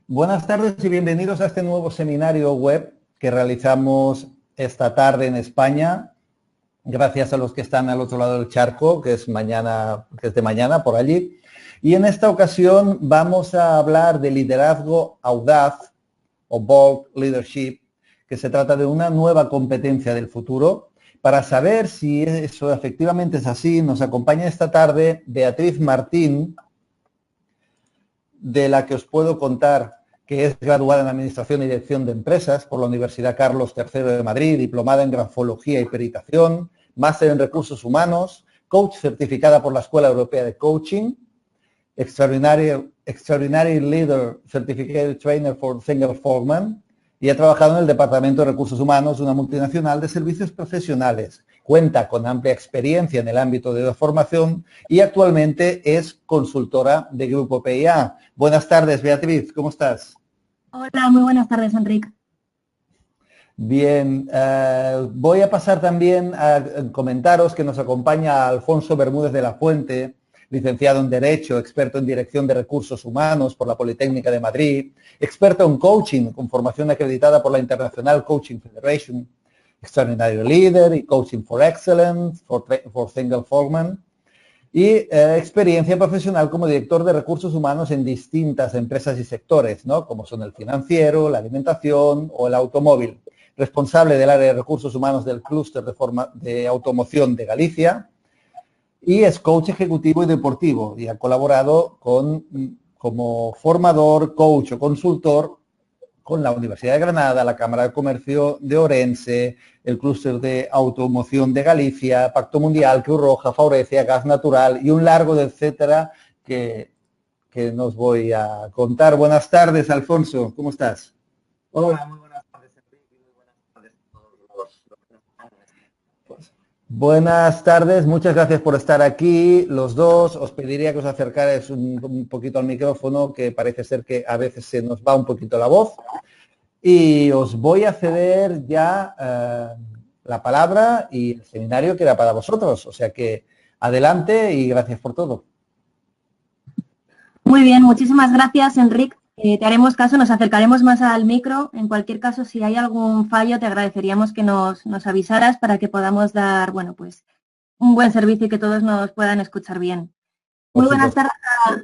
Buenas tardes y bienvenidos a este nuevo seminario web que realizamos esta tarde en España. Gracias a los que están al otro lado del charco, que es de mañana por allí. Y en esta ocasión vamos a hablar de liderazgo audaz o bold leadership, que se trata de una nueva competencia del futuro. Para saber si eso efectivamente es así, nos acompaña esta tarde Beatriz Martín, de la que os puedo contar que es graduada en Administración y Dirección de Empresas por la Universidad Carlos III de Madrid, diplomada en Grafología y Peritación, máster en Recursos Humanos, coach certificada por la Escuela Europea de Coaching, Extraordinary Leader Certificated Trainer for Single Foreman, y ha trabajado en el Departamento de Recursos Humanos de una multinacional de servicios profesionales. Cuenta con amplia experiencia en el ámbito de la formación y actualmente es consultora de Grupo PIA. Buenas tardes, Beatriz, ¿cómo estás? Hola, muy buenas tardes, Enrique. Bien, voy a pasar también a comentaros que nos acompaña Alfonso Bermúdez de la Fuente, licenciado en Derecho, experto en Dirección de Recursos Humanos por la Politécnica de Madrid, experto en Coaching con formación acreditada por la International Coaching Federation, Extraordinary Leader y Coaching for Excellence, for Single Foreman, y experiencia profesional como director de recursos humanos en distintas empresas y sectores, ¿no? Como son el financiero, la alimentación o el automóvil. Responsable del área de recursos humanos del clúster de automoción de Galicia, y es coach ejecutivo y deportivo y ha colaborado como formador, coach o consultor con la Universidad de Granada, la Cámara de Comercio de Orense, el clúster de automoción de Galicia, Pacto Mundial, Cruz Roja, Faurecia, Gas Natural y un largo de etcétera que nos voy a contar. Buenas tardes, Alfonso, ¿cómo estás? Hola, muy buenas tardes, Enrique, muy buenas tardes a todos los que nos están. Buenas tardes, muchas gracias por estar aquí los dos. Os pediría que os acercarais un poquito al micrófono, que parece ser que a veces se nos va un poquito la voz. Y os voy a ceder ya la palabra y el seminario queda para vosotros. O sea que adelante y gracias por todo. Muy bien, muchísimas gracias, Enrique. Te haremos caso, nos acercaremos más al micro. En cualquier caso, si hay algún fallo, te agradeceríamos que nos avisaras para que podamos dar, bueno, pues un buen servicio y que todos nos puedan escuchar bien. Muy buenas tardes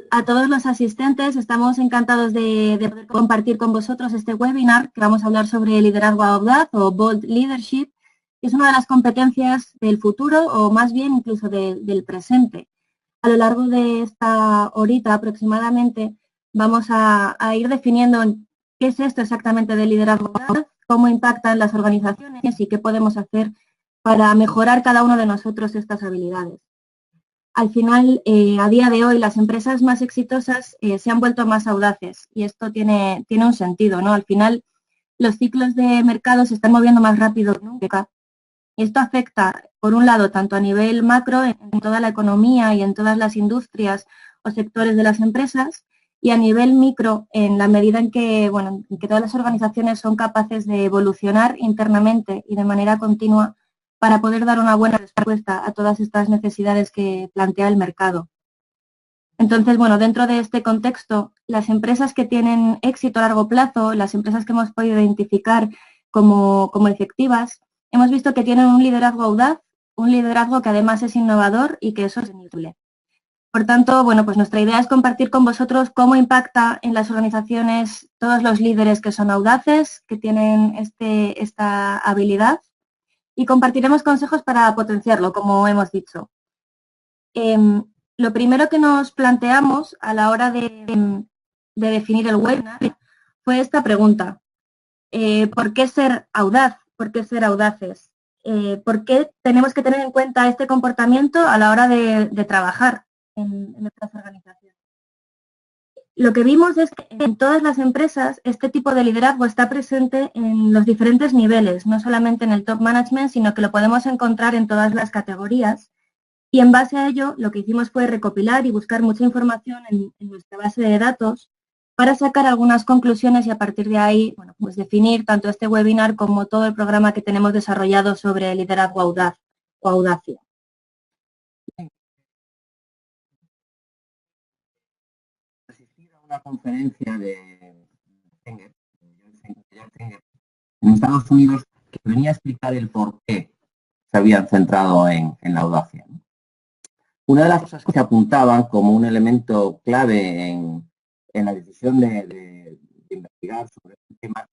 a todos los asistentes. Estamos encantados de poder compartir con vosotros este webinar que vamos a hablar sobre liderazgo audaz o bold leadership, que es una de las competencias del futuro o más bien incluso del presente. A lo largo de esta horita aproximadamente vamos a ir definiendo qué es esto exactamente del liderazgo audaz, cómo impactan las organizaciones y qué podemos hacer para mejorar cada uno de nosotros estas habilidades. Al final, a día de hoy, las empresas más exitosas se han vuelto más audaces y esto tiene un sentido, ¿no? Al final, los ciclos de mercado se están moviendo más rápido que nunca. Esto afecta, por un lado, tanto a nivel macro, en toda la economía y en todas las industrias o sectores de las empresas, y a nivel micro, en la medida en que, bueno, en que todas las organizaciones son capaces de evolucionar internamente y de manera continua para poder dar una buena respuesta a todas estas necesidades que plantea el mercado. Entonces, bueno, dentro de este contexto, las empresas que tienen éxito a largo plazo, las empresas que hemos podido identificar como efectivas, hemos visto que tienen un liderazgo audaz, un liderazgo que además es innovador y que eso es sostenible. Por tanto, bueno, pues nuestra idea es compartir con vosotros cómo impacta en las organizaciones todos los líderes que son audaces, que tienen esta habilidad, y compartiremos consejos para potenciarlo, como hemos dicho. Lo primero que nos planteamos a la hora de definir el webinar fue esta pregunta. ¿Por qué ser audaz? ¿Por qué ser audaces? ¿Por qué tenemos que tener en cuenta este comportamiento a la hora de trabajar en nuestras organizaciones? Lo que vimos es que en todas las empresas este tipo de liderazgo está presente en los diferentes niveles, no solamente en el top management, sino que lo podemos encontrar en todas las categorías. Y en base a ello, lo que hicimos fue recopilar y buscar mucha información en nuestra base de datos para sacar algunas conclusiones y a partir de ahí, bueno, pues definir tanto este webinar como todo el programa que tenemos desarrollado sobre liderazgo audaz o audacia. Asistir a una conferencia de Zenger, en Estados Unidos, que venía a explicar el por qué se habían centrado en la audacia. Una de las cosas que se apuntaban como un elemento clave en la decisión de investigar sobre este tema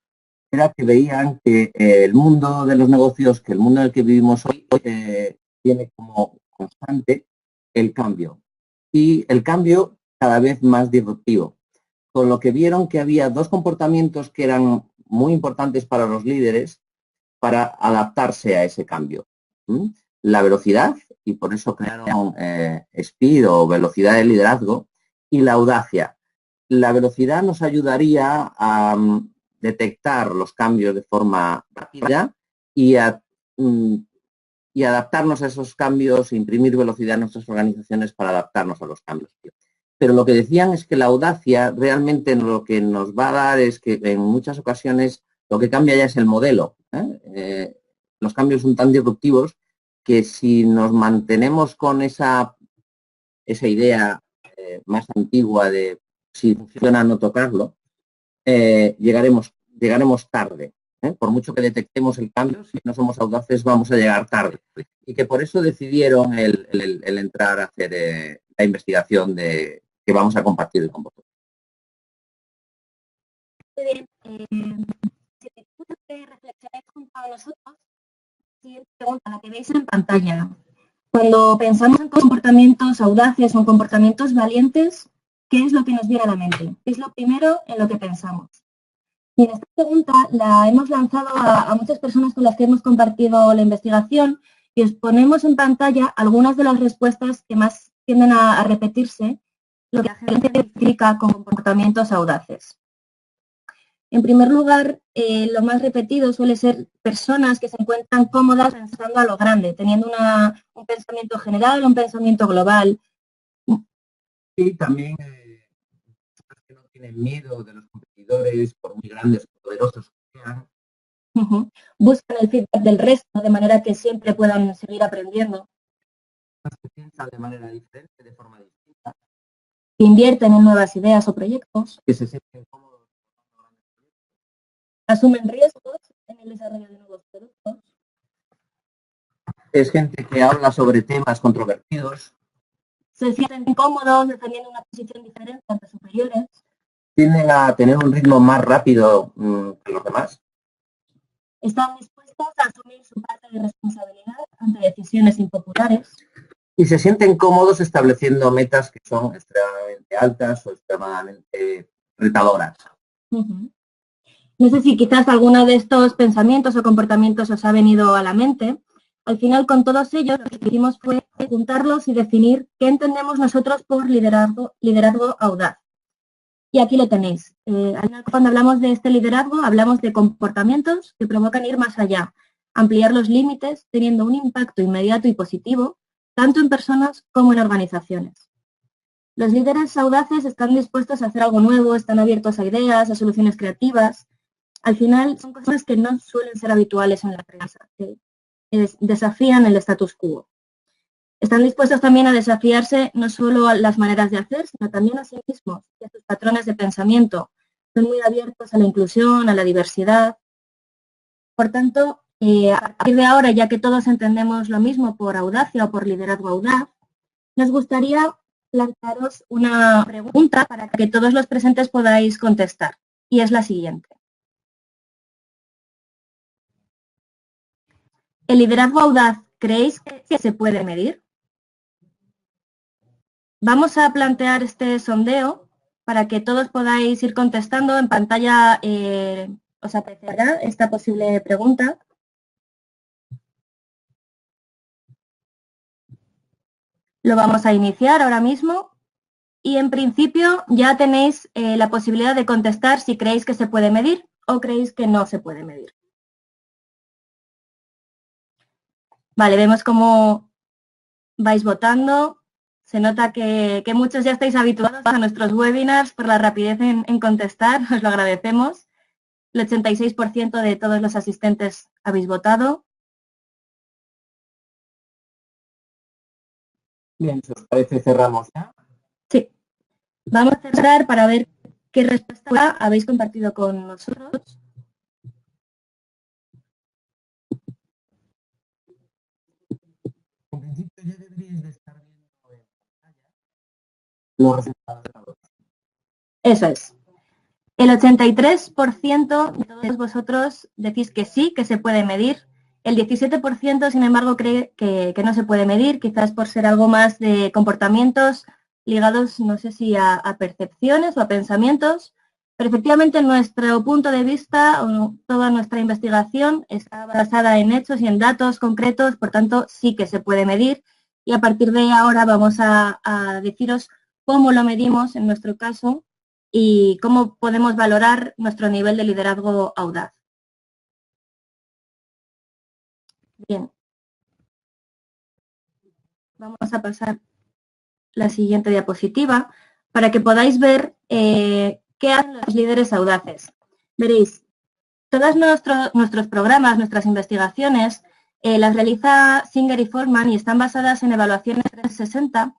era que veían que el mundo de los negocios, que el mundo en el que vivimos hoy, tiene como constante el cambio. Y el cambio cada vez más disruptivo. Con lo que vieron que había dos comportamientos que eran muy importantes para los líderes para adaptarse a ese cambio. La velocidad, y por eso crearon Speed o velocidad de liderazgo, y la audacia. La velocidad nos ayudaría a detectar los cambios de forma rápida y adaptarnos a esos cambios, imprimir velocidad en nuestras organizaciones para adaptarnos a los cambios. Pero lo que decían es que la audacia realmente lo que nos va a dar es que en muchas ocasiones lo que cambia ya es el modelo. Los cambios son tan disruptivos que si nos mantenemos con esa idea más antigua de si funciona no tocarlo, llegaremos tarde. Por mucho que detectemos el cambio, si no somos audaces vamos a llegar tarde. Y que por eso decidieron el entrar a hacer la investigación que vamos a compartir con vosotros. Muy bien. Si te gusta que reflexionéis junto a nosotros, siguiente pregunta, la que veis en pantalla. Cuando pensamos en comportamientos audaces o en comportamientos valientes, ¿qué es lo que nos viene a la mente? ¿Qué es lo primero en lo que pensamos? Y en esta pregunta la hemos lanzado a muchas personas con las que hemos compartido la investigación y os ponemos en pantalla algunas de las respuestas que más tienden a repetirse, lo que la gente identifica con comportamientos audaces. En primer lugar, lo más repetido suele ser personas que se encuentran cómodas pensando a lo grande, teniendo un pensamiento general, un pensamiento global. Y también personas que no tienen miedo de los competidores, por muy grandes o poderosos que sean. Buscan el feedback del resto, de manera que siempre puedan seguir aprendiendo. Que piensan de manera diferente, de forma distinta. Que invierten en nuevas ideas o proyectos. Que se sienten cómodos. Asumen riesgos en el desarrollo de nuevos productos. Es gente que habla sobre temas controvertidos. Se sienten cómodos defendiendo una posición diferente ante superiores. Tienden a tener un ritmo más rápido que los demás. Están dispuestos a asumir su parte de responsabilidad ante decisiones impopulares. Y se sienten cómodos estableciendo metas que son extremadamente altas o extremadamente retadoras. No sé si quizás alguno de estos pensamientos o comportamientos os ha venido a la mente. Al final, con todos ellos, lo que hicimos fue juntarlos y definir qué entendemos nosotros por liderazgo audaz. Y aquí lo tenéis. Al final, cuando hablamos de este liderazgo, hablamos de comportamientos que provocan ir más allá, ampliar los límites, teniendo un impacto inmediato y positivo, tanto en personas como en organizaciones. Los líderes audaces están dispuestos a hacer algo nuevo, están abiertos a ideas, a soluciones creativas. Al final, son cosas que no suelen ser habituales en la empresa, que desafían el status quo. Están dispuestos también a desafiarse no solo a las maneras de hacer, sino también a sí mismos y a sus patrones de pensamiento. Son muy abiertos a la inclusión, a la diversidad. Por tanto, a partir de ahora, ya que todos entendemos lo mismo por audacia o por liderazgo audaz, nos gustaría plantearos una pregunta para que todos los presentes podáis contestar. Y es la siguiente. ¿El liderazgo audaz creéis que se puede medir? Vamos a plantear este sondeo para que todos podáis ir contestando. En pantalla os aparecerá esta posible pregunta. Lo vamos a iniciar ahora mismo y en principio ya tenéis la posibilidad de contestar si creéis que se puede medir o creéis que no se puede medir. Vale, vemos cómo vais votando. Se nota que muchos ya estáis habituados a nuestros webinars por la rapidez en contestar, os lo agradecemos. El 86% de todos los asistentes habéis votado. Bien, si os parece, cerramos ya. Sí. Vamos a cerrar para ver qué respuesta habéis compartido con nosotros. En principio ya deberíais de estar viendo en pantalla los resultados de la votación. Eso es. El 83% de todos vosotros decís que sí, que se puede medir. El 17%, sin embargo, cree que no se puede medir, quizás por ser algo más de comportamientos ligados, no sé si a percepciones o a pensamientos, pero efectivamente nuestro punto de vista o toda nuestra investigación está basada en hechos y en datos concretos, por tanto sí que se puede medir y a partir de ahora vamos a deciros cómo lo medimos en nuestro caso y cómo podemos valorar nuestro nivel de liderazgo audaz. Bien. Vamos a pasar la siguiente diapositiva para que podáis ver qué hacen los líderes audaces. Veréis, todos nuestros programas, nuestras investigaciones, las realiza Singer y Forman y están basadas en evaluaciones 360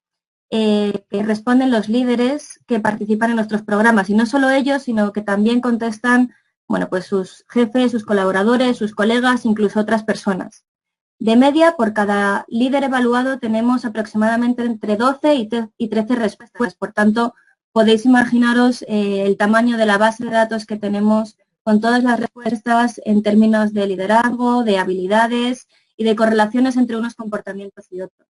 que responden los líderes que participan en nuestros programas. Y no solo ellos, sino que también contestan, bueno, pues sus jefes, sus colaboradores, sus colegas, incluso otras personas. De media, por cada líder evaluado tenemos aproximadamente entre 12 y 13 respuestas. Por tanto, podéis imaginaros el tamaño de la base de datos que tenemos con todas las respuestas en términos de liderazgo, de habilidades y de correlaciones entre unos comportamientos y otros.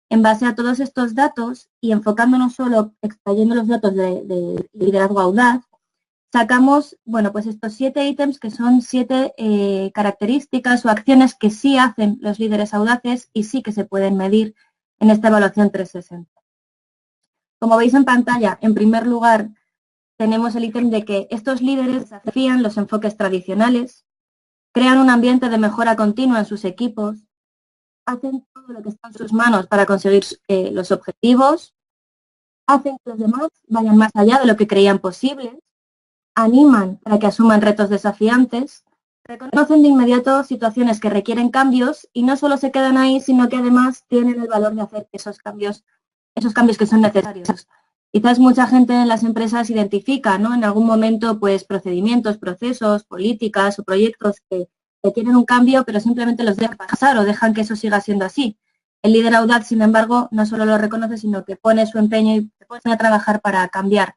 En base a todos estos datos y enfocándonos solo extrayendo los datos de liderazgo audaz, sacamos, bueno, pues estos 7 ítems que son 7 características o acciones que sí hacen los líderes audaces y sí que se pueden medir en esta evaluación 360. Como veis en pantalla, en primer lugar, tenemos el ítem de que estos líderes desafían los enfoques tradicionales, crean un ambiente de mejora continua en sus equipos, hacen todo lo que está en sus manos para conseguir los objetivos, hacen que los demás vayan más allá de lo que creían posible, animan para que asuman retos desafiantes, reconocen de inmediato situaciones que requieren cambios y no solo se quedan ahí, sino que además tienen el valor de hacer esos cambios que son necesarios. Quizás mucha gente en las empresas identifica, ¿no?, en algún momento pues procedimientos, procesos, políticas o proyectos que tienen un cambio, pero simplemente los dejan pasar o dejan que eso siga siendo así. El líder audaz, sin embargo, no solo lo reconoce, sino que pone su empeño y se pone a trabajar para cambiar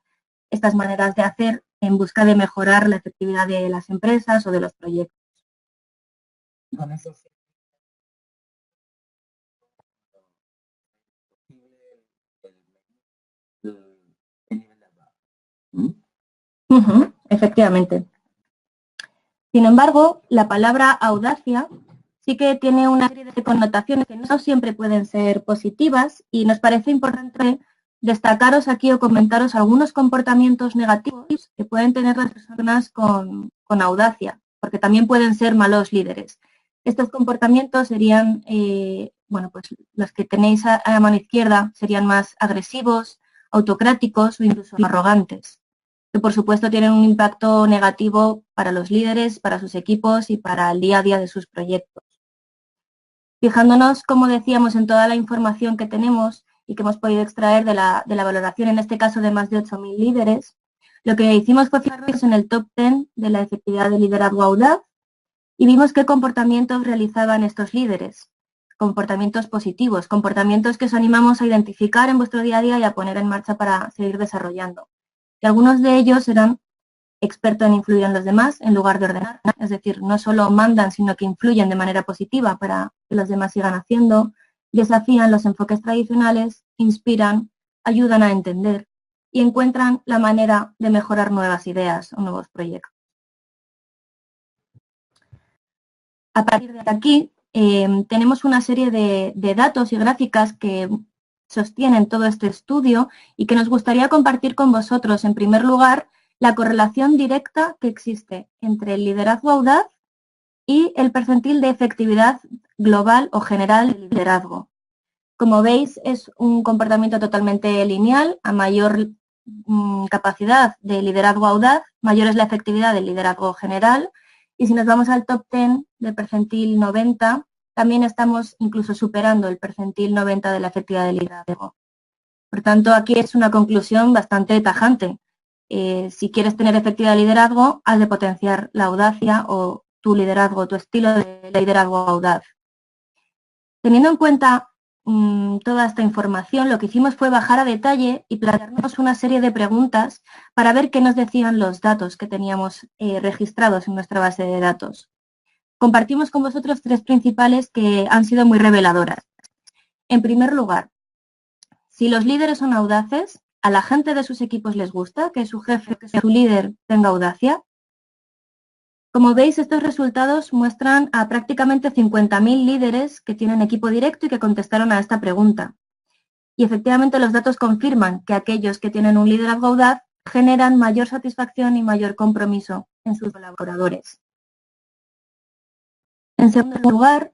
estas maneras de hacer en busca de mejorar la efectividad de las empresas o de los proyectos. Con eso sí. Efectivamente. Sin embargo, la palabra audacia sí que tiene una serie de connotaciones que no siempre pueden ser positivas y nos parece importante destacaros aquí o comentaros algunos comportamientos negativos que pueden tener las personas con audacia, porque también pueden ser malos líderes. Estos comportamientos serían, bueno, pues los que tenéis a la mano izquierda serían más agresivos, autocráticos o incluso arrogantes, que por supuesto tienen un impacto negativo para los líderes, para sus equipos y para el día a día de sus proyectos. Fijándonos, como decíamos, en toda la información que tenemos y que hemos podido extraer de la valoración, en este caso de más de 8.000 líderes, lo que hicimos fue fijarnos en el top 10 de la efectividad del liderazgo audaz y vimos qué comportamientos realizaban estos líderes. Comportamientos positivos, comportamientos que os animamos a identificar en vuestro día a día y a poner en marcha para seguir desarrollando. Y algunos de ellos eran expertos en influir en los demás en lugar de ordenar, es decir, no solo mandan, sino que influyen de manera positiva para que los demás sigan haciendo, desafían los enfoques tradicionales, inspiran, ayudan a entender y encuentran la manera de mejorar nuevas ideas o nuevos proyectos. A partir de aquí, tenemos una serie de datos y gráficas que sostienen todo este estudio y que nos gustaría compartir con vosotros. En primer lugar, la correlación directa que existe entre el liderazgo audaz y el percentil de efectividad global o general del liderazgo. Como veis, es un comportamiento totalmente lineal. A mayor capacidad de liderazgo audaz, mayor es la efectividad del liderazgo general. Y si nos vamos al top 10 del percentil 90, también estamos incluso superando el percentil 90 de la efectividad del liderazgo. Por tanto, aquí es una conclusión bastante tajante. Si quieres tener efectividad de liderazgo, has de potenciar la audacia o tu liderazgo, tu estilo de liderazgo audaz. Teniendo en cuenta toda esta información, lo que hicimos fue bajar a detalle y plantearnos una serie de preguntas para ver qué nos decían los datos que teníamos registrados en nuestra base de datos. Compartimos con vosotros 3 principales que han sido muy reveladoras. En primer lugar, si los líderes son audaces, ¿a la gente de sus equipos les gusta que su jefe, que su líder tenga audacia? Como veis, estos resultados muestran a prácticamente 50.000 líderes que tienen equipo directo y que contestaron a esta pregunta. Y efectivamente los datos confirman que aquellos que tienen un liderazgo audaz generan mayor satisfacción y mayor compromiso en sus colaboradores. En segundo lugar,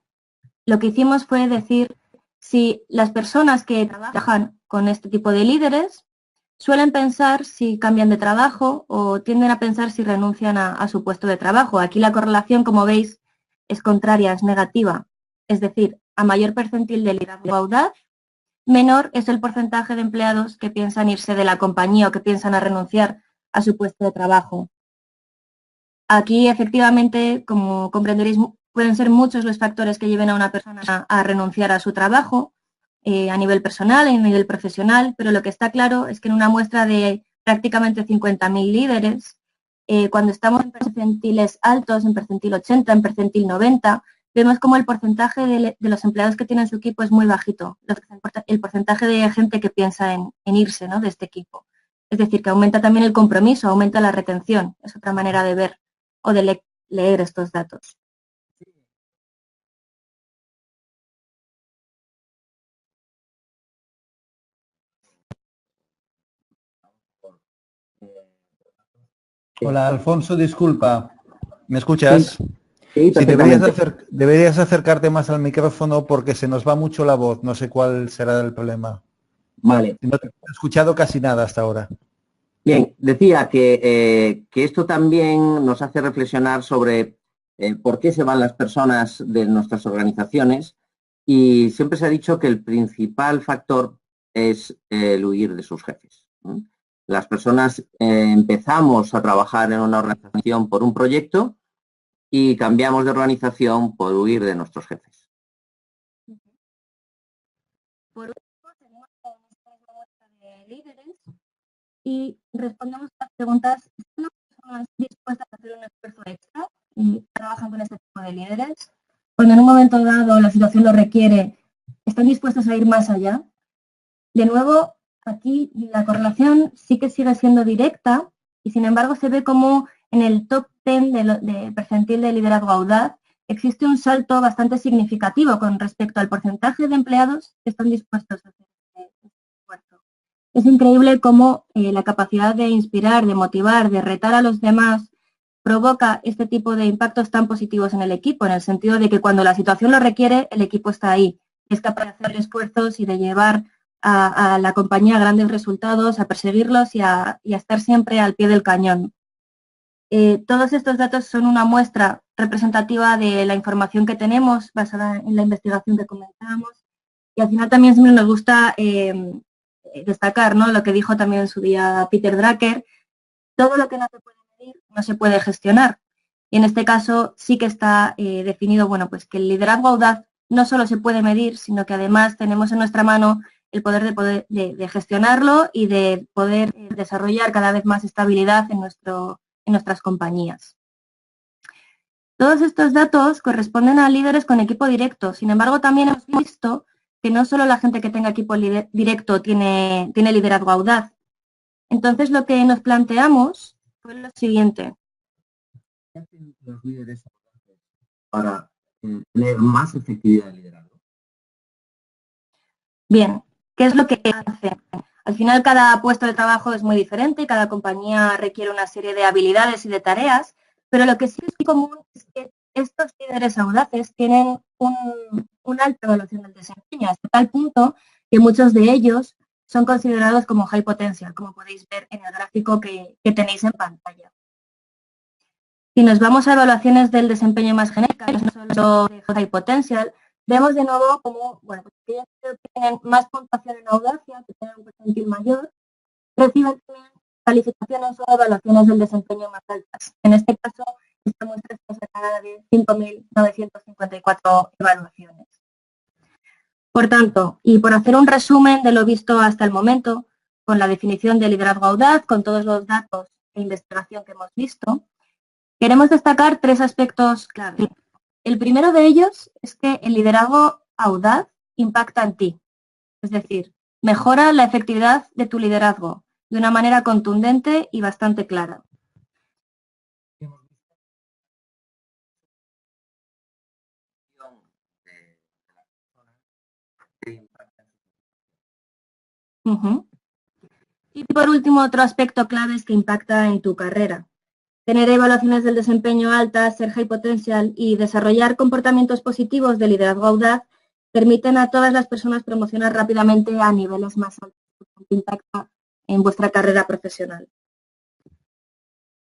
lo que hicimos fue decir si las personas que trabajan con este tipo de líderes suelen pensar si cambian de trabajo o tienden a pensar si renuncian a su puesto de trabajo. Aquí la correlación, como veis, es contraria, es negativa. Es decir, a mayor percentil de liderazgo audaz, menor es el porcentaje de empleados que piensan irse de la compañía o que piensan a renunciar a su puesto de trabajo. Aquí, efectivamente, como comprenderéis, pueden ser muchos los factores que lleven a una persona a renunciar a su trabajo, a nivel personal, a nivel profesional, pero lo que está claro es que en una muestra de prácticamente 50.000 líderes, cuando estamos en percentiles altos, en percentil 80, en percentil 90, vemos como el porcentaje de los empleados que tienen su equipo es muy bajito, el porcentaje de gente que piensa en irse, ¿no?, de este equipo. Es decir, que aumenta también el compromiso, aumenta la retención, es otra manera de ver o de leer estos datos. Hola, Alfonso, disculpa. ¿Me escuchas? Sí, Sí, perfectamente. deberías acercarte más al micrófono porque se nos va mucho la voz. No sé cuál será el problema. Vale. No te he escuchado casi nada hasta ahora. Bien, decía que esto también nos hace reflexionar sobre por qué se van las personas de nuestras organizaciones, y siempre se ha dicho que el principal factor es el huir de sus jefes. Las personas empezamos a trabajar en una organización por un proyecto y cambiamos de organización por huir de nuestros jefes. Por último, tenemos una muestra de líderes y respondemos a las preguntas: ¿están las personas dispuestas a hacer un esfuerzo extra y trabajan con este tipo de líderes? Cuando en un momento dado la situación lo requiere, ¿están dispuestos a ir más allá? De nuevo, aquí la correlación sí que sigue siendo directa y sin embargo se ve como en el top 10 de percentil de liderazgo audaz existe un salto bastante significativo con respecto al porcentaje de empleados que están dispuestos a hacer este esfuerzo. Es increíble cómo la capacidad de inspirar, de motivar, de retar a los demás provoca este tipo de impactos tan positivos en el equipo, en el sentido de que cuando la situación lo requiere, el equipo está ahí, es capaz de hacer esfuerzos y de llevar a la compañía a grandes resultados, a perseguirlos y a estar siempre al pie del cañón. Todos estos datos son una muestra representativa de la información que tenemos basada en la investigación que comentábamos, y al final también siempre nos gusta destacar, ¿no?, lo que dijo también en su día Peter Drucker: todo lo que no se puede medir no se puede gestionar. Y en este caso sí que está definido, bueno, pues que el liderazgo audaz no solo se puede medir, sino que además tenemos en nuestra mano el poder de gestionarlo y de poder desarrollar cada vez más estabilidad en nuestras compañías. Todos estos datos corresponden a líderes con equipo directo. Sin embargo, también hemos visto que no solo la gente que tenga equipo directo tiene liderazgo audaz. Entonces, lo que nos planteamos fue lo siguiente. ¿Qué hacen los líderes para tener más efectividad de liderazgo? Bien, ¿qué es lo que hacen? Al final, cada puesto de trabajo es muy diferente y cada compañía requiere una serie de habilidades y de tareas, pero lo que sí es común es que estos líderes audaces tienen una alta evaluación del desempeño, hasta tal punto que muchos de ellos son considerados como high potential, como podéis ver en el gráfico que tenéis en pantalla. Si nos vamos a evaluaciones del desempeño más genéricas, no solo de high potential, vemos de nuevo como, bueno, pues aquellos que tienen más puntuación en audacia, que tienen un percentil mayor, reciben también calificaciones o evaluaciones del desempeño más altas. En este caso, esta muestra está sacada de 5.954 evaluaciones. Por tanto, y por hacer un resumen de lo visto hasta el momento, con la definición de liderazgo audaz, con todos los datos e investigación que hemos visto, queremos destacar 3 aspectos clave. El primero de ellos es que el liderazgo audaz impacta en ti, es decir, mejora la efectividad de tu liderazgo de una manera contundente y bastante clara. Y por último, otro aspecto clave es que impacta en tu carrera. Tener evaluaciones del desempeño altas, ser high potential y desarrollar comportamientos positivos de liderazgo audaz permiten a todas las personas promocionar rápidamente a niveles más altos, que impacta en vuestra carrera profesional.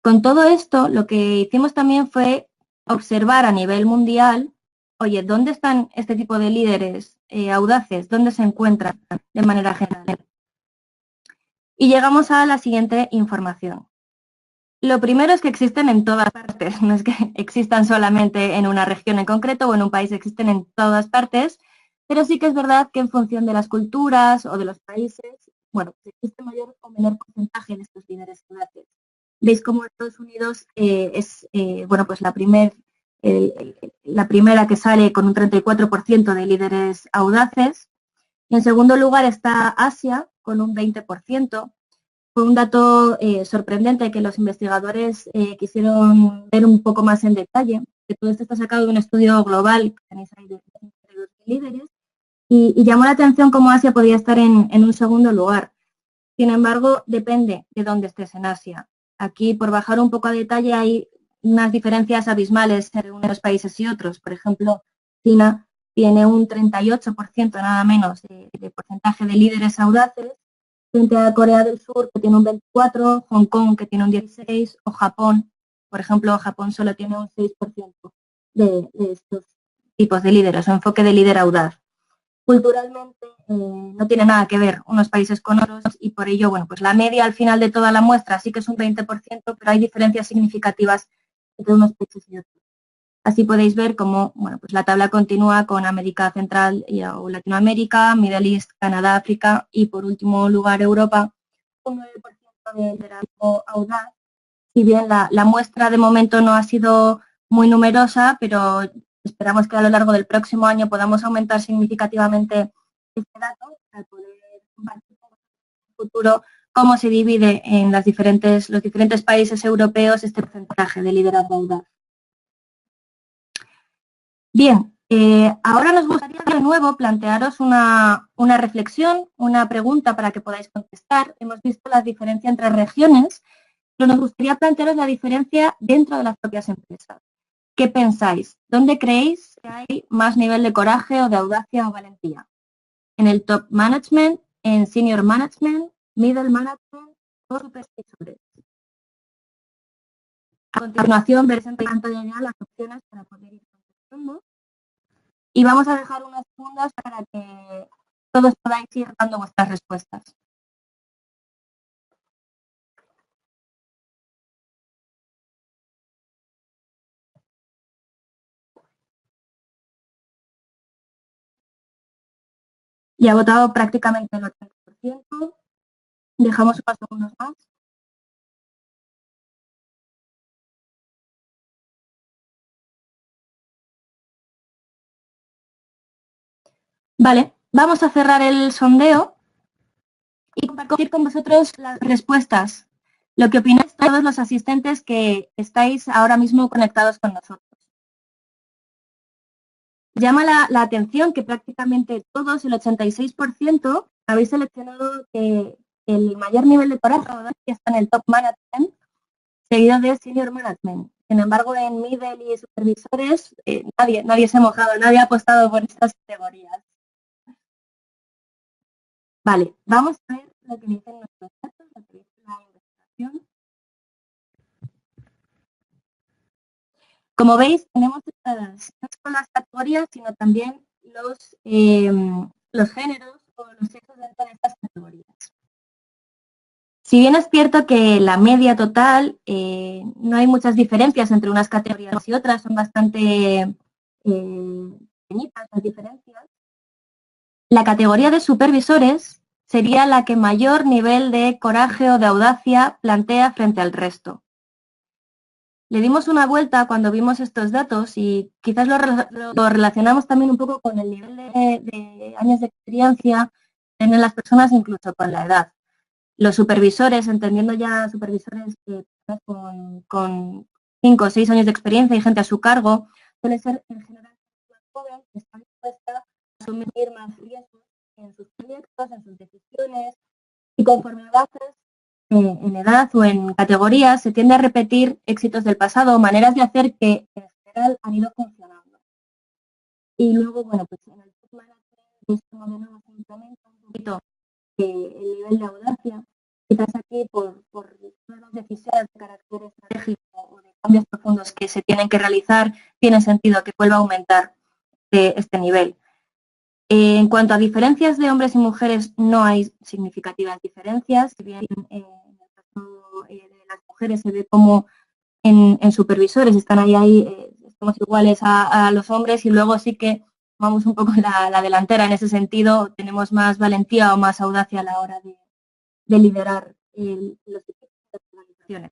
Con todo esto, lo que hicimos también fue observar a nivel mundial, oye, ¿dónde están este tipo de líderes audaces? ¿Dónde se encuentran de manera general? Y llegamos a la siguiente información. Lo primero es que existen en todas partes, no es que existan solamente en una región en concreto o en un país, existen en todas partes, pero sí que es verdad que en función de las culturas o de los países, bueno, existe mayor o menor porcentaje de estos líderes audaces. Veis cómo Estados Unidos es, bueno, pues la primera que sale con un 34% de líderes audaces. En segundo lugar está Asia con un 20%. Fue un dato sorprendente que los investigadores quisieron ver un poco más en detalle, que todo esto está sacado de un estudio global que tenéis ahí de líderes, y llamó la atención cómo Asia podía estar en un segundo lugar. Sin embargo, depende de dónde estés en Asia. Aquí, por bajar un poco a detalle, hay unas diferencias abismales entre unos países y otros. Por ejemplo, China tiene un 38% nada menos de porcentaje de líderes audaces, frente a Corea del Sur, que tiene un 24%, Hong Kong, que tiene un 16%, o Japón, por ejemplo, Japón solo tiene un 6% de estos tipos de líderes, o enfoque de líder audaz. Culturalmente no tiene nada que ver unos países con otros y por ello, bueno, pues la media al final de toda la muestra sí que es un 20%, pero hay diferencias significativas entre unos países y otros. Así podéis ver cómo, bueno, pues la tabla continúa con América Central o Latinoamérica, Middle East, Canadá, África y por último lugar Europa, un 9% de liderazgo audaz. Si bien la muestra de momento no ha sido muy numerosa, pero esperamos que a lo largo del próximo año podamos aumentar significativamente este dato para poder compartir en el futuro cómo se divide en los diferentes países europeos este porcentaje de liderazgo audaz. Bien, ahora nos gustaría de nuevo plantearos una reflexión, una pregunta para que podáis contestar. Hemos visto la diferencia entre regiones, pero nos gustaría plantearos la diferencia dentro de las propias empresas. ¿Qué pensáis? ¿Dónde creéis que hay más nivel de coraje o de audacia o valentía? ¿En el top management, en senior management, middle management o supervisores? A continuación veréis en pantalla las opciones para poder ir contestando. Y vamos a dejar unos segundos para que todos podáis ir dando vuestras respuestas. Ya ha votado prácticamente el 80%. Dejamos unos segundos más. Vale, vamos a cerrar el sondeo y compartir con vosotros las respuestas. Lo que opináis todos los asistentes que estáis ahora mismo conectados con nosotros. Llama la atención que prácticamente todos, el 86%, habéis seleccionado que el mayor nivel de coraje está en el top management, seguido de senior management. Sin embargo, en middle y supervisores, nadie se ha mojado, nadie ha apostado por estas categorías. Vale, vamos a ver lo que dicen nuestros datos, lo que dice la investigación. Como veis, tenemos estas, no solo las categorías, sino también los géneros o los sexos dentro de estas categorías. Si bien es cierto que la media total, no hay muchas diferencias entre unas categorías y otras, son bastante pequeñitas las diferencias, la categoría de supervisores sería la que mayor nivel de coraje o de audacia plantea frente al resto. Le dimos una vuelta cuando vimos estos datos y quizás lo relacionamos también un poco con el nivel de años de experiencia en las personas, incluso con la edad. Los supervisores, entendiendo ya supervisores con 5 o 6 años de experiencia y gente a su cargo, suele ser en general más joven, que está dispuesta a asumir más riesgos en sus proyectos, en sus decisiones, y conforme avanzas en edad o en categorías, se tiende a repetir éxitos del pasado o maneras de hacer que en general han ido funcionando. Y luego, bueno, pues en el top management, esto de nuevo se incrementa un poquito el nivel de audacia, quizás aquí por las decisiones de carácter estratégico o de cambios profundos que se tienen que realizar, tiene sentido que vuelva a aumentar este nivel. En cuanto a diferencias de hombres y mujeres, no hay significativas diferencias. Si bien en el caso de las mujeres se ve como en supervisores están ahí somos iguales a los hombres, y luego sí que vamos un poco la delantera en ese sentido, tenemos más valentía o más audacia a la hora de liderar los equipos de las organizaciones.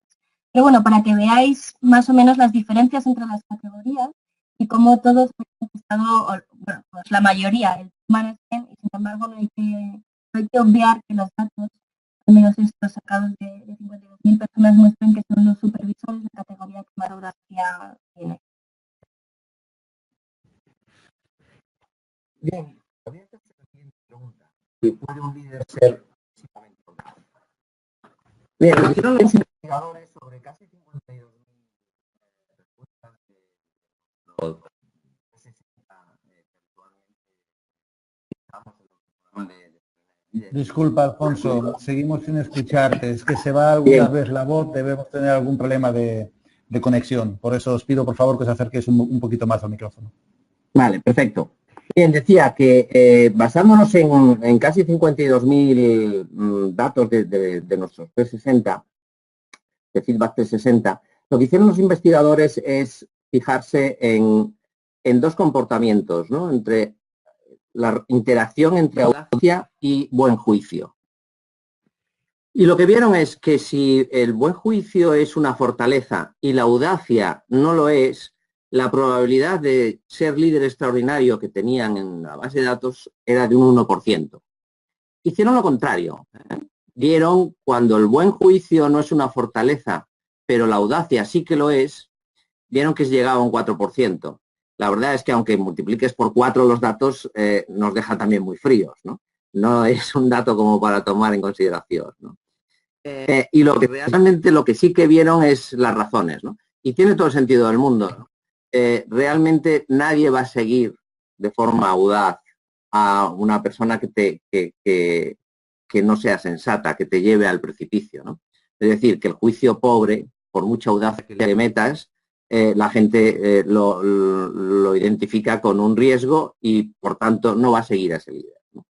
Pero bueno, para que veáis más o menos las diferencias entre las categorías y cómo todos hemos estado, bueno, pues la mayoría, el management, y sin embargo no hay que obviar que los datos, al menos estos sacados de 52.000 personas, muestran que son los supervisores la categoría que más audacia tiene. Bien, habría que hacer la siguiente pregunta. ¿Puede un líder ser físicamente audaz? Bien, hicieron los investigadores sobre casi 52.000 respuestas Disculpa, Alfonso, seguimos sin escucharte. Es que se va alguna vez la voz, debemos tener algún problema de conexión. Por eso os pido, por favor, que os acerquéis un poquito más al micrófono. Vale, perfecto. Bien, decía que basándonos en casi 52.000 datos de nuestros 360, de Feedback 360, lo que hicieron los investigadores es fijarse en dos comportamientos, ¿no? Entre la interacción entre audacia y buen juicio. Y lo que vieron es que si el buen juicio es una fortaleza y la audacia no lo es, la probabilidad de ser líder extraordinario que tenían en la base de datos era de un 1%. Hicieron lo contrario. Vieron cuando el buen juicio no es una fortaleza, pero la audacia sí que lo es, vieron que llegaba a un 4%. La verdad es que aunque multipliques por 4 los datos, nos deja también muy fríos, ¿no? No es un dato como para tomar en consideración, ¿no? Y realmente lo que sí que vieron es las razones, ¿no? Y tiene todo el sentido del mundo, ¿no? Realmente nadie va a seguir de forma audaz a una persona que no sea sensata, que te lleve al precipicio, ¿no? Es decir, que el juicio pobre, por mucha audacia que le metas, la gente lo identifica con un riesgo y, por tanto, no va a seguir a ese líder, ¿no?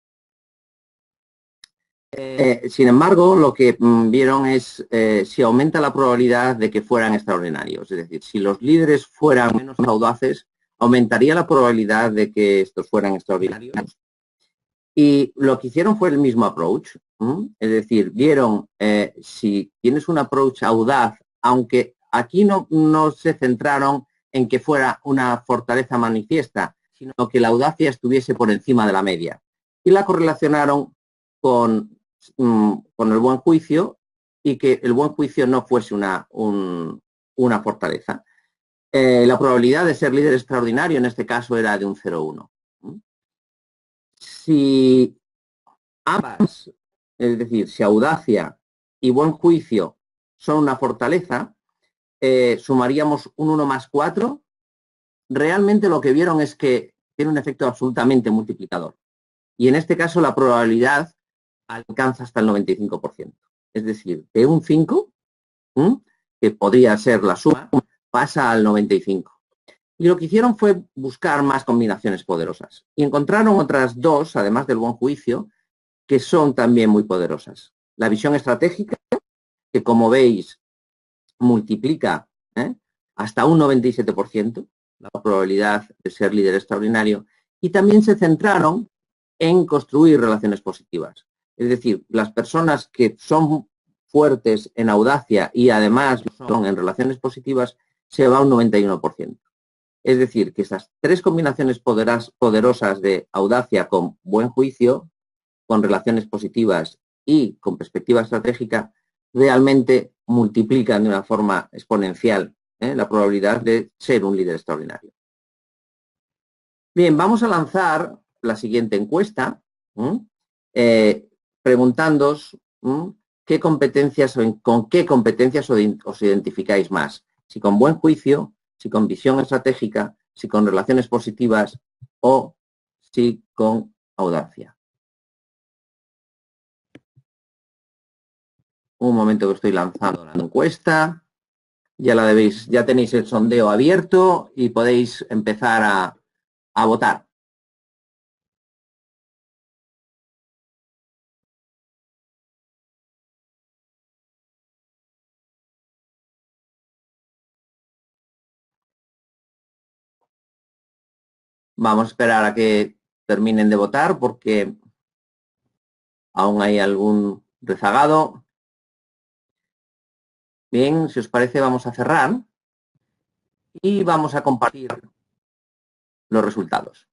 Sin embargo, lo que vieron es si aumenta la probabilidad de que fueran extraordinarios. Es decir, si los líderes fueran menos audaces, aumentaría la probabilidad de que estos fueran extraordinarios. Y lo que hicieron fue el mismo approach. Es decir, vieron si tienes un approach audaz, aunque aquí no se centraron en que fuera una fortaleza manifiesta, sino que la audacia estuviese por encima de la media. Y la correlacionaron con el buen juicio y que el buen juicio no fuese una fortaleza. La probabilidad de ser líder extraordinario en este caso era de un 0,1. Si ambas, es decir, si audacia y buen juicio son una fortaleza, sumaríamos un 1 más 4, realmente lo que vieron es que tiene un efecto absolutamente multiplicador. Y en este caso la probabilidad alcanza hasta el 95%. Es decir, de un 5, que podría ser la suma, pasa al 95%. Y lo que hicieron fue buscar más combinaciones poderosas. Y encontraron otras dos, además del buen juicio, que son también muy poderosas. La visión estratégica, que como veis, multiplica hasta un 97% la probabilidad de ser líder extraordinario. Y también se centraron en construir relaciones positivas. Es decir, las personas que son fuertes en audacia y además son en relaciones positivas, se va a un 91%. Es decir, que esas tres combinaciones poderosas de audacia con buen juicio, con relaciones positivas y con perspectiva estratégica, realmente multiplican de una forma exponencial la probabilidad de ser un líder extraordinario. Bien, vamos a lanzar la siguiente encuesta, preguntándoos qué competencias o con qué competencias os identificáis más. Si con buen juicio, si con visión estratégica, si con relaciones positivas o si con audacia. Un momento que estoy lanzando la encuesta. Ya tenéis el sondeo abierto y podéis empezar a votar. Vamos a esperar a que terminen de votar porque aún hay algún rezagado. Bien, si os parece vamos a cerrar y vamos a compartir los resultados.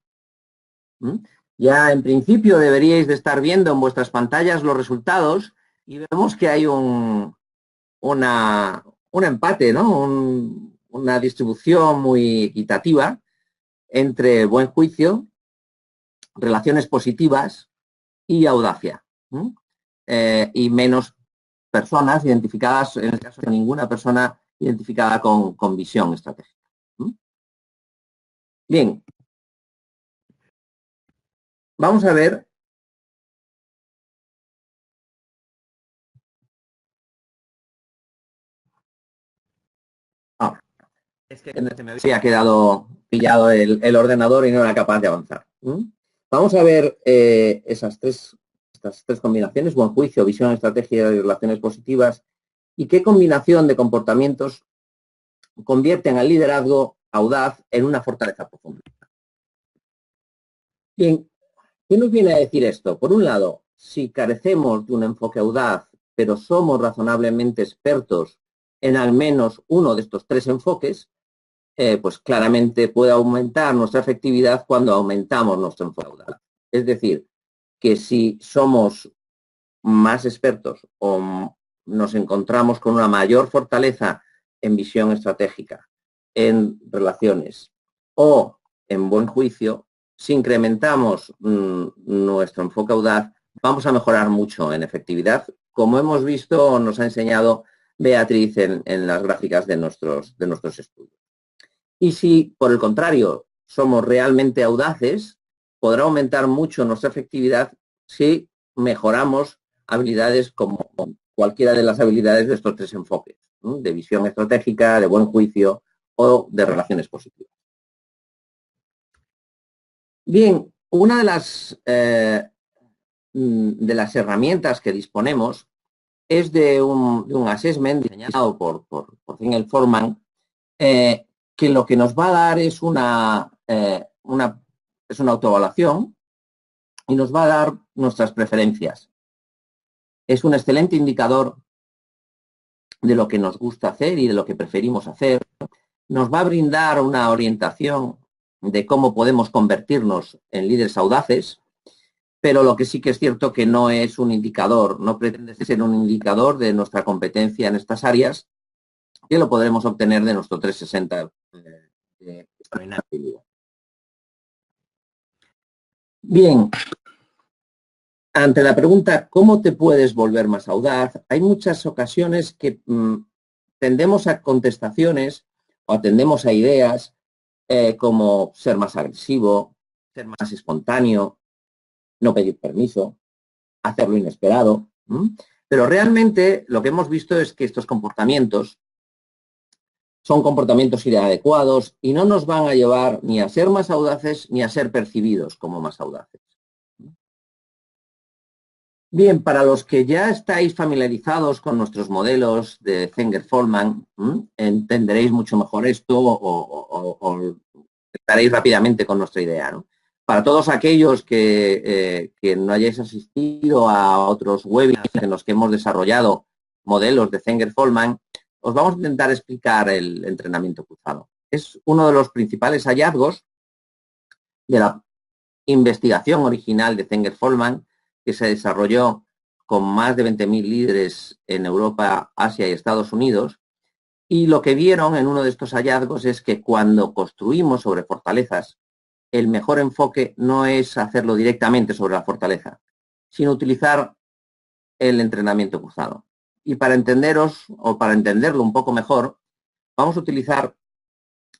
Ya en principio deberíais de estar viendo en vuestras pantallas los resultados y vemos que hay un empate, ¿no? Una distribución muy equitativa entre buen juicio, relaciones positivas y audacia. Y menos personas identificadas, en el caso de ninguna persona identificada con visión estratégica. Bien. Vamos a ver es que se me había quedado pillado el ordenador y no era capaz de avanzar. Vamos a ver estas tres combinaciones, buen juicio, visión, estrategia y relaciones positivas, y qué combinación de comportamientos convierten al liderazgo audaz en una fortaleza profunda. Bien, ¿qué nos viene a decir esto? Por un lado, si carecemos de un enfoque audaz, pero somos razonablemente expertos en al menos uno de estos tres enfoques, pues claramente puede aumentar nuestra efectividad cuando aumentamos nuestro enfoque audaz. Es decir, que si somos más expertos o nos encontramos con una mayor fortaleza en visión estratégica, en relaciones o en buen juicio, si incrementamos nuestro enfoque audaz, vamos a mejorar mucho en efectividad, como hemos visto, nos ha enseñado Beatriz en las gráficas de nuestros estudios. Y si, por el contrario, somos realmente audaces, podrá aumentar mucho nuestra efectividad si mejoramos habilidades como cualquiera de las habilidades de estos tres enfoques, ¿no? De visión estratégica, de buen juicio o de relaciones positivas. Bien, una de las herramientas que disponemos es de un assessment diseñado por Daniel Forman, que lo que nos va a dar es una autoevaluación y nos va a dar nuestras preferencias. Es un excelente indicador de lo que nos gusta hacer y de lo que preferimos hacer. Nos va a brindar una orientación de cómo podemos convertirnos en líderes audaces, pero lo que sí que es cierto que no es un indicador, no pretende ser un indicador de nuestra competencia en estas áreas, que lo podremos obtener de nuestro 360 de extraordinario. Bien, ante la pregunta ¿cómo te puedes volver más audaz? Hay muchas ocasiones que tendemos a contestaciones o atendemos a ideas como ser más agresivo, ser más espontáneo, no pedir permiso, hacer lo inesperado. Pero realmente lo que hemos visto es que estos comportamientos son comportamientos inadecuados y no nos van a llevar ni a ser más audaces ni a ser percibidos como más audaces. Bien, para los que ya estáis familiarizados con nuestros modelos de Zenger-Folman, entenderéis mucho mejor esto o estaréis rápidamente con nuestra idea, ¿no? Para todos aquellos que no hayáis asistido a otros webinars en los que hemos desarrollado modelos de Zenger-Folman, os vamos a intentar explicar el entrenamiento cruzado. Es uno de los principales hallazgos de la investigación original de Zenger-Folman, que se desarrolló con más de 20.000 líderes en Europa, Asia y Estados Unidos. Y lo que vieron en uno de estos hallazgos es que cuando construimos sobre fortalezas, el mejor enfoque no es hacerlo directamente sobre la fortaleza, sino utilizar el entrenamiento cruzado. Y para entenderos o para entenderlo un poco mejor, vamos a utilizar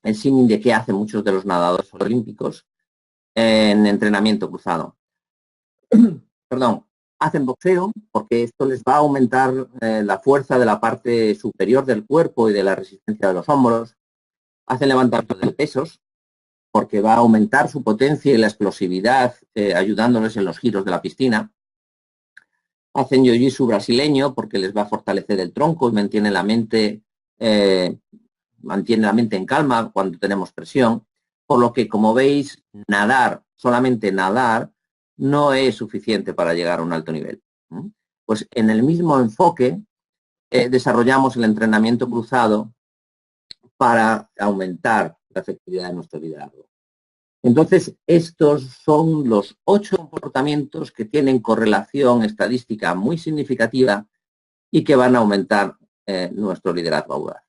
el símil de que hacen muchos de los nadadores olímpicos en entrenamiento cruzado. Perdón, hacen boxeo porque esto les va a aumentar la fuerza de la parte superior del cuerpo y de la resistencia de los hombros. Hacen levantamiento de pesos porque va a aumentar su potencia y la explosividad ayudándoles en los giros de la piscina. Hacen jiu-jitsu brasileño porque les va a fortalecer el tronco y mantiene la mente en calma cuando tenemos presión. Por lo que, como veis, nadar, solamente nadar, no es suficiente para llegar a un alto nivel. Pues en el mismo enfoque desarrollamos el entrenamiento cruzado para aumentar la efectividad de nuestro liderazgo. Entonces, estos son los 8 comportamientos que tienen correlación estadística muy significativa y que van a aumentar nuestro liderazgo audaz.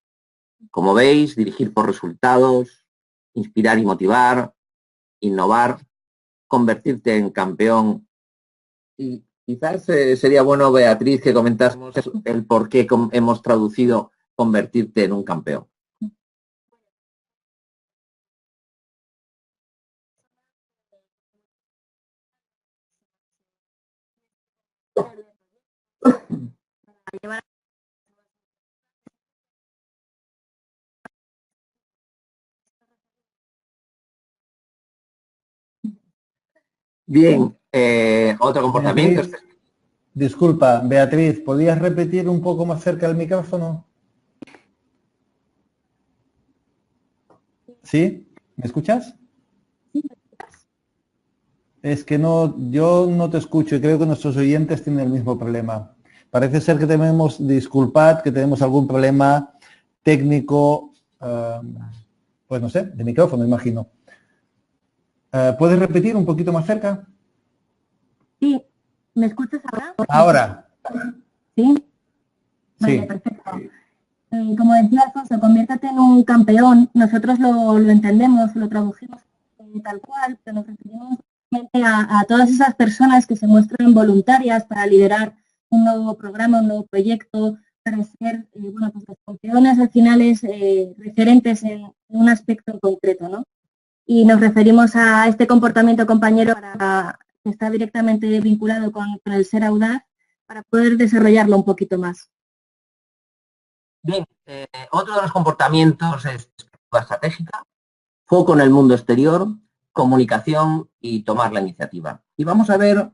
Como veis, dirigir por resultados, inspirar y motivar, innovar, convertirte en campeón. Y quizás sería bueno, Beatriz, que comentásemos el por qué hemos traducido convertirte en un campeón. Bien, otro comportamiento. Beatriz, disculpa, Beatriz, ¿podías repetir un poco más cerca el micrófono? ¿Sí? ¿Me escuchas? Es que no, yo no te escucho y creo que nuestros oyentes tienen el mismo problema. Parece ser que disculpad, que tenemos algún problema técnico, pues no sé, de micrófono, imagino. ¿Puedes repetir un poquito más cerca? Sí, ¿me escuchas ahora? Ahora. ¿Sí? Vale, Sí. perfecto. Como decía Alfonso, conviértete en un campeón. Nosotros lo entendemos, lo tradujimos tal cual, pero nos referimos a todas esas personas que se muestran voluntarias para liderar un nuevo programa, un nuevo proyecto, para ser, bueno, pues los campeones al final es referentes en un aspecto en concreto, ¿no? Y nos referimos a este comportamiento compañero que está directamente vinculado con el ser audaz para poder desarrollarlo un poquito más. Bien, otro de los comportamientos es perspectiva estratégica, foco en el mundo exterior, comunicación y tomar la iniciativa. Y vamos a ver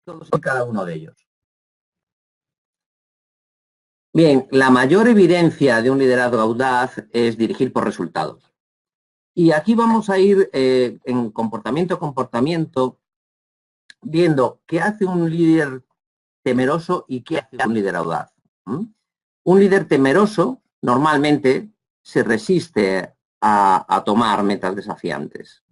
todos y cada uno de ellos. Bien, la mayor evidencia de un liderazgo audaz es dirigir por resultados. Y aquí vamos a ir en comportamiento a comportamiento viendo qué hace un líder temeroso y qué hace un líder audaz. Un líder temeroso normalmente se resiste a tomar metas desafiantes.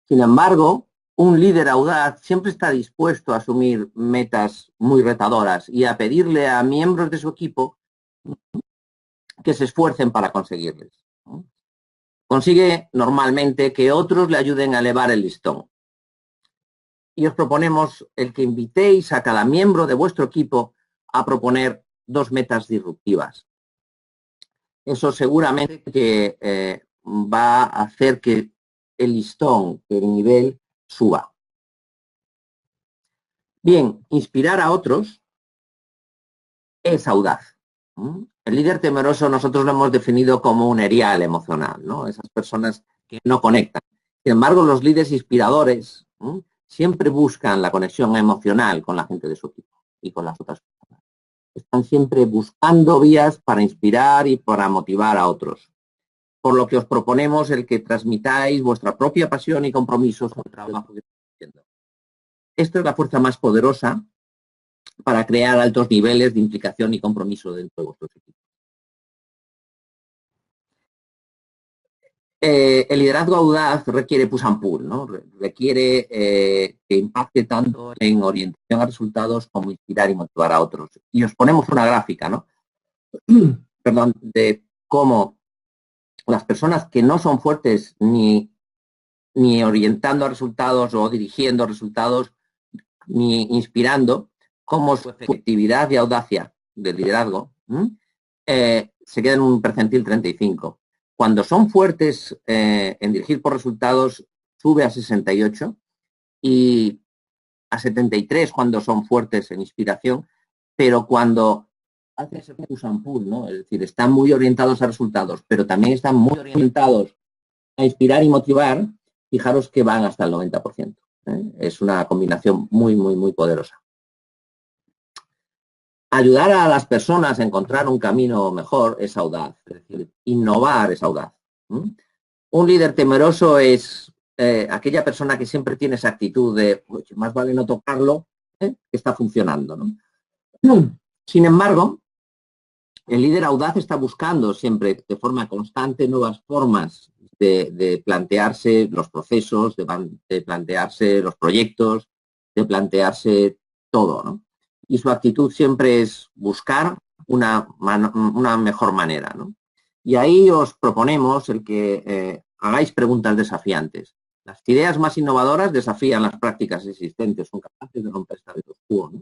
Sin embargo, un líder audaz siempre está dispuesto a asumir metas muy retadoras y a pedirle a miembros de su equipo que se esfuercen para conseguirles. Consigue normalmente que otros le ayuden a elevar el listón. Y os proponemos el que invitéis a cada miembro de vuestro equipo a proponer 2 metas disruptivas. eso seguramente que va a hacer que el listón, que el nivel suba. Bien, inspirar a otros es audaz. El líder temeroso nosotros lo hemos definido como un erial emocional, ¿no? Esas personas que no conectan. Sin embargo, los líderes inspiradores siempre buscan la conexión emocional con la gente de su equipo y con las otras personas. Están siempre buscando vías para inspirar y para motivar a otros. Por lo que os proponemos el que transmitáis vuestra propia pasión y compromiso sobre el trabajo que estáis haciendo. Esto es la fuerza más poderosa para crear altos niveles de implicación y compromiso dentro de vuestros equipos. El liderazgo audaz requiere push and pull, ¿no? Requiere que impacte tanto en orientación a resultados como inspirar y motivar a otros. Y os ponemos una gráfica, ¿no? Perdón, de cómo las personas que no son fuertes ni orientando a resultados o dirigiendo resultados, ni inspirando, cómo su efectividad y audacia del liderazgo se queda en un percentil 35. Cuando son fuertes en dirigir por resultados, sube a 68 y a 73 cuando son fuertes en inspiración, pero cuando hacen ese push and pull, ¿no? Es decir, están muy orientados a resultados, pero también están muy orientados a inspirar y motivar, fijaros que van hasta el 90%. Es una combinación muy, muy, muy poderosa. Ayudar a las personas a encontrar un camino mejor es audaz, es decir, innovar es audaz. Un líder temeroso es aquella persona que siempre tiene esa actitud de más vale no tocarlo, que está funcionando, ¿no? Sin embargo, el líder audaz está buscando siempre de forma constante nuevas formas de plantearse los procesos, de plantearse los proyectos, de plantearse todo, ¿no? Y su actitud siempre es buscar una mejor manera, ¿no? Y ahí os proponemos el que hagáis preguntas desafiantes. Las ideas más innovadoras desafían las prácticas existentes, son capaces de romper status quo, ¿no?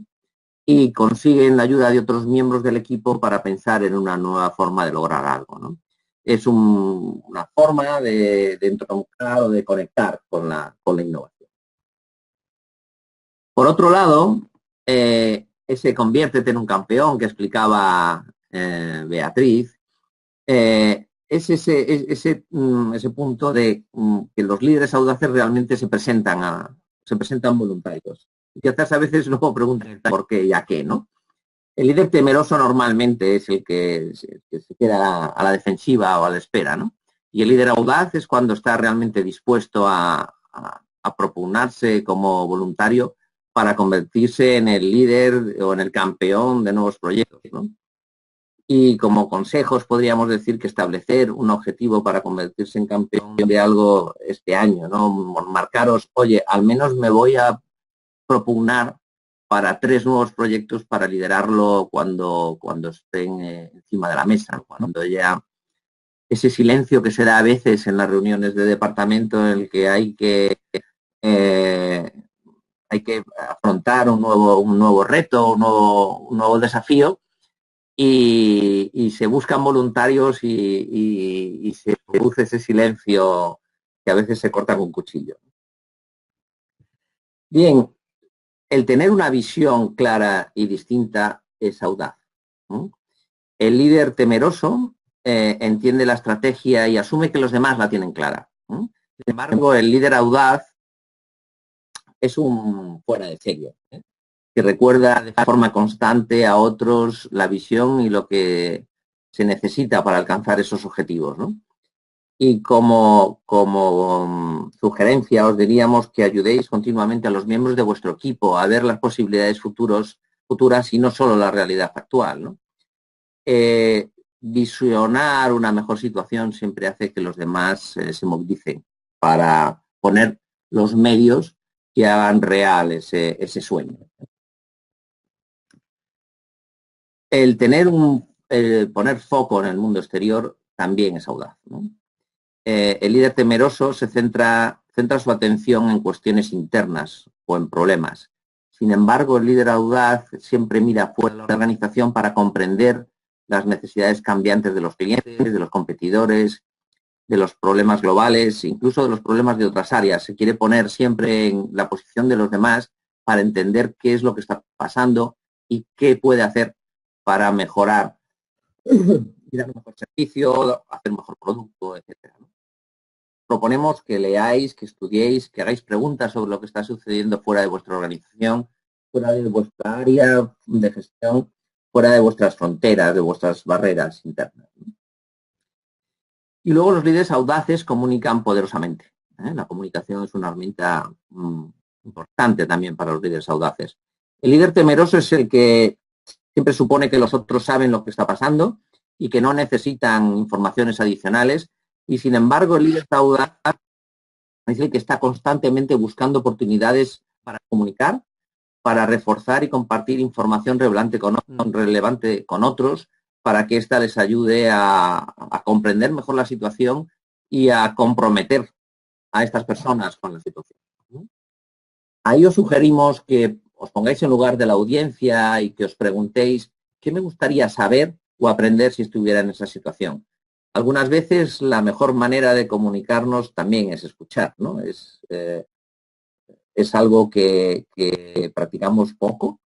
Y consiguen la ayuda de otros miembros del equipo para pensar en una nueva forma de lograr algo, ¿no? Es una forma de entroncar o de conectar con la innovación. Por otro lado, ese conviértete en un campeón que explicaba Beatriz, es ese punto de que los líderes audaces realmente se presentan voluntarios. Y quizás a veces luego preguntan por qué y a qué, ¿no? El líder temeroso normalmente es el que se queda a la defensiva o a la espera, ¿no? Y el líder audaz es cuando está realmente dispuesto a propugnarse como voluntario para convertirse en el líder o en el campeón de nuevos proyectos, ¿no? Y como consejos podríamos decir que establecer un objetivo para convertirse en campeón de algo este año, ¿no? Marcaros, oye, al menos me voy a propugnar para 3 nuevos proyectos para liderarlo cuando estén encima de la mesa, cuando ya ese silencio que se da a veces en las reuniones de departamento en el que hay que afrontar un nuevo reto, un nuevo desafío y se buscan voluntarios y se produce ese silencio que a veces se corta con un cuchillo. Bien, el tener una visión clara y distinta es audaz. El líder temeroso entiende la estrategia y asume que los demás la tienen clara. Sin embargo, el líder audaz es un fuera de serie, que recuerda de forma constante a otros la visión y lo que se necesita para alcanzar esos objetivos, ¿no? Y como sugerencia os diríamos que ayudéis continuamente a los miembros de vuestro equipo a ver las posibilidades futuras y no solo la realidad actual, ¿no? Visionar una mejor situación siempre hace que los demás se movilicen para poner los medios que hagan real ese sueño. El poner foco en el mundo exterior también es audaz, ¿no? El líder temeroso se centra su atención en cuestiones internas o en problemas. Sin embargo, el líder audaz siempre mira fuera de la organización para comprender las necesidades cambiantes de los clientes, de los competidores, de los problemas globales, incluso de los problemas de otras áreas. Se quiere poner siempre en la posición de los demás para entender qué es lo que está pasando y qué puede hacer para mejorar y dar un mejor servicio, hacer un mejor producto, etcétera. Proponemos que leáis, que estudiéis, que hagáis preguntas sobre lo que está sucediendo fuera de vuestra organización, fuera de vuestra área de gestión, fuera de vuestras fronteras, de vuestras barreras internas. Y luego los líderes audaces comunican poderosamente. La comunicación es una herramienta importante también para los líderes audaces. El líder temeroso es el que siempre supone que los otros saben lo que está pasando y que no necesitan informaciones adicionales. Y sin embargo, el líder audaz es el que está constantemente buscando oportunidades para comunicar, para reforzar y compartir información relevante con otros, para que ésta les ayude a comprender mejor la situación y a comprometer a estas personas con la situación. Ahí os sugerimos que os pongáis en lugar de la audiencia y que os preguntéis qué me gustaría saber o aprender si estuviera en esa situación. Algunas veces la mejor manera de comunicarnos también es escuchar, ¿no? Es algo que practicamos poco,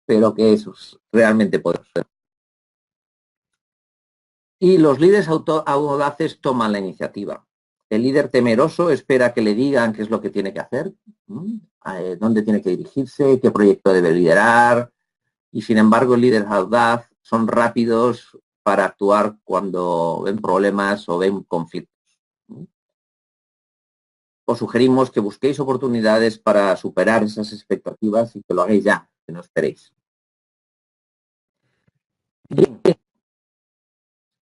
pero que es realmente poderoso. Y los líderes audaces toman la iniciativa. El líder temeroso espera que le digan qué es lo que tiene que hacer, dónde tiene que dirigirse, qué proyecto debe liderar, y sin embargo el líder audaz son rápidos para actuar cuando ven problemas o ven conflictos. Os sugerimos que busquéis oportunidades para superar esas expectativas y que lo hagáis ya, que no esperéis. Bien.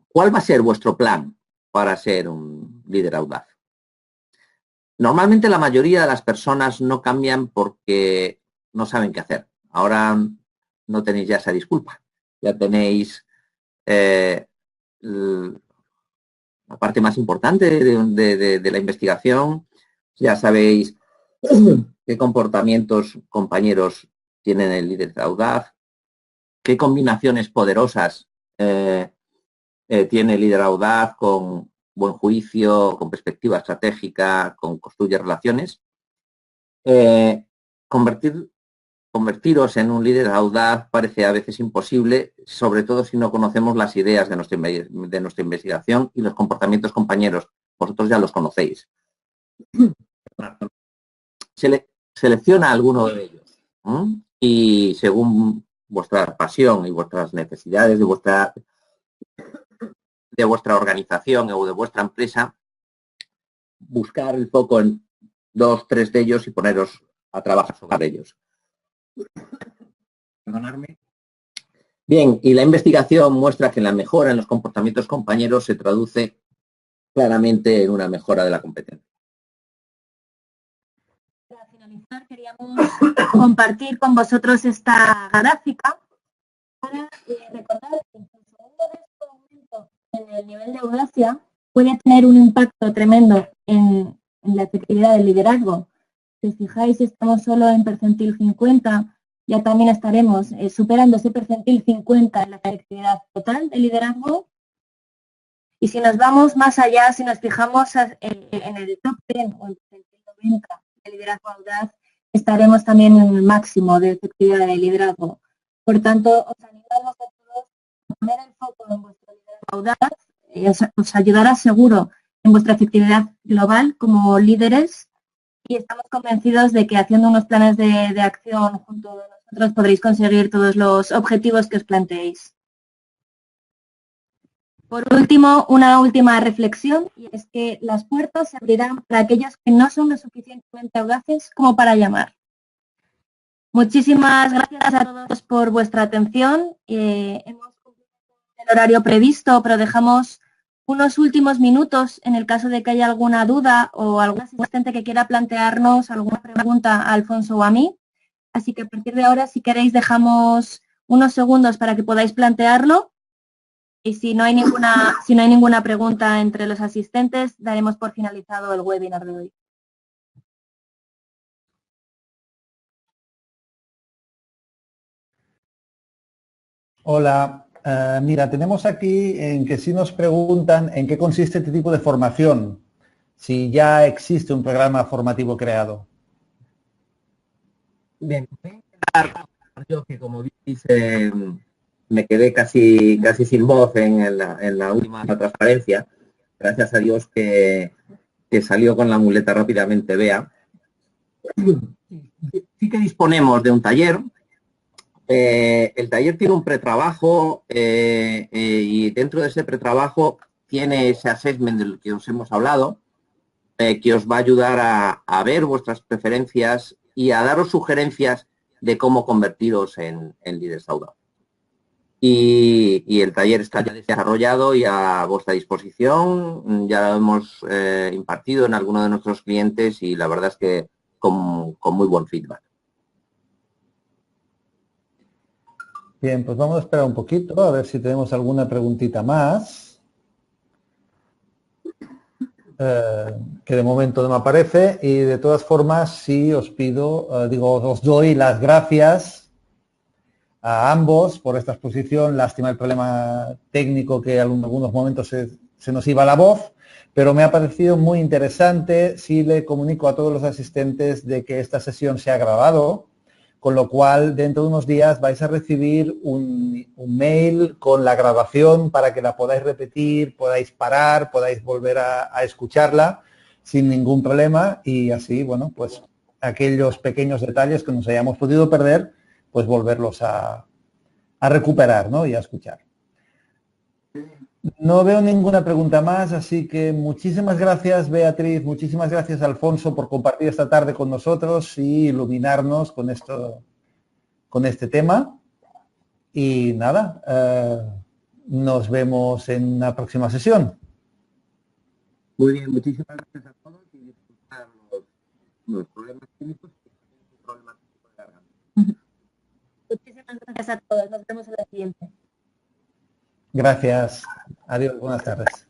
¿Cuál va a ser vuestro plan para ser un líder audaz? Normalmente la mayoría de las personas no cambian porque no saben qué hacer. Ahora no tenéis ya esa disculpa. Ya tenéis la parte más importante de la investigación. Ya sabéis qué comportamientos compañeros tienen el líder audaz, qué combinaciones poderosas tiene el líder audaz con buen juicio, con perspectiva estratégica, con construye relaciones. Convertiros en un líder audaz parece a veces imposible, sobre todo si no conocemos las ideas de nuestra investigación y los comportamientos compañeros. Vosotros ya los conocéis. Selecciona alguno de ellos y según vuestra pasión y vuestras necesidades de vuestra organización o de vuestra empresa, buscar el foco en 2, 3 de ellos y poneros a trabajar sobre ellos. Perdonadme. Bien, y la investigación muestra que la mejora en los comportamientos compañeros se traduce claramente en una mejora de la competencia. Para finalizar, queríamos compartir con vosotros esta gráfica para recordar que el segundo de este aumento en el nivel de audacia puede tener un impacto tremendo en la efectividad del liderazgo. Si os fijáis, estamos solo en percentil 50, ya también estaremos superando ese percentil 50 en la efectividad total del liderazgo. Y si nos vamos más allá, si nos fijamos en el top 10 o el percentil 90 del liderazgo audaz, estaremos también en el máximo de efectividad del liderazgo. Por tanto, os animamos a todos a poner el foco en vuestro liderazgo audaz, os ayudará seguro en vuestra efectividad global como líderes y estamos convencidos de que haciendo unos planes de acción junto a nosotros podréis conseguir todos los objetivos que os planteéis. Por último, una última reflexión, y es que las puertas se abrirán para aquellos que no son lo suficientemente audaces como para llamar. Muchísimas gracias a todos por vuestra atención. Hemos cumplido el horario previsto, pero dejamos unos últimos minutos en el caso de que haya alguna duda o algún asistente que quiera plantearnos alguna pregunta a Alfonso o a mí. Así que a partir de ahora, si queréis, dejamos unos segundos para que podáis plantearlo. Y si no hay ninguna pregunta entre los asistentes, daremos por finalizado el webinar de hoy. Hola, Mira, tenemos aquí en que sí nos preguntan en qué consiste este tipo de formación, si ya existe un programa formativo creado. Bien, voy a intentar, yo que como dice, me quedé casi sin voz en la última transparencia. Gracias a Dios que salió con la muleta rápidamente, Bea. Sí que disponemos de un taller. El taller tiene un pretrabajo y dentro de ese pretrabajo tiene ese assessment del que os hemos hablado, que os va a ayudar a ver vuestras preferencias y a daros sugerencias de cómo convertiros en líderes audaces. Y el taller está ya desarrollado y a vuestra disposición. Ya lo hemos impartido en alguno de nuestros clientes y la verdad es que con muy buen feedback. Bien, pues vamos a esperar un poquito a ver si tenemos alguna preguntita más. Que de momento no me aparece, y de todas formas sí os pido, os doy las gracias a ambos por esta exposición. Lástima el problema técnico que en algunos momentos se nos iba la voz, pero me ha parecido muy interesante. Sí le comunico a todos los asistentes de que esta sesión se ha grabado, con lo cual dentro de unos días vais a recibir un mail con la grabación para que la podáis repetir, podáis parar, podáis volver a escucharla sin ningún problema, y así, bueno, pues aquellos pequeños detalles que nos hayamos podido perder, pues volverlos a recuperar, ¿no? Y a escuchar. No veo ninguna pregunta más, así que muchísimas gracias, Beatriz, muchísimas gracias, Alfonso, por compartir esta tarde con nosotros y iluminarnos con este tema. Y nada, nos vemos en la próxima sesión. Muy bien, muchísimas gracias a todos y disculpar los problemas técnicos y el problema técnico de garganta. Muchísimas gracias a todos. Nos vemos en la siguiente. Gracias. Adiós. Buenas tardes.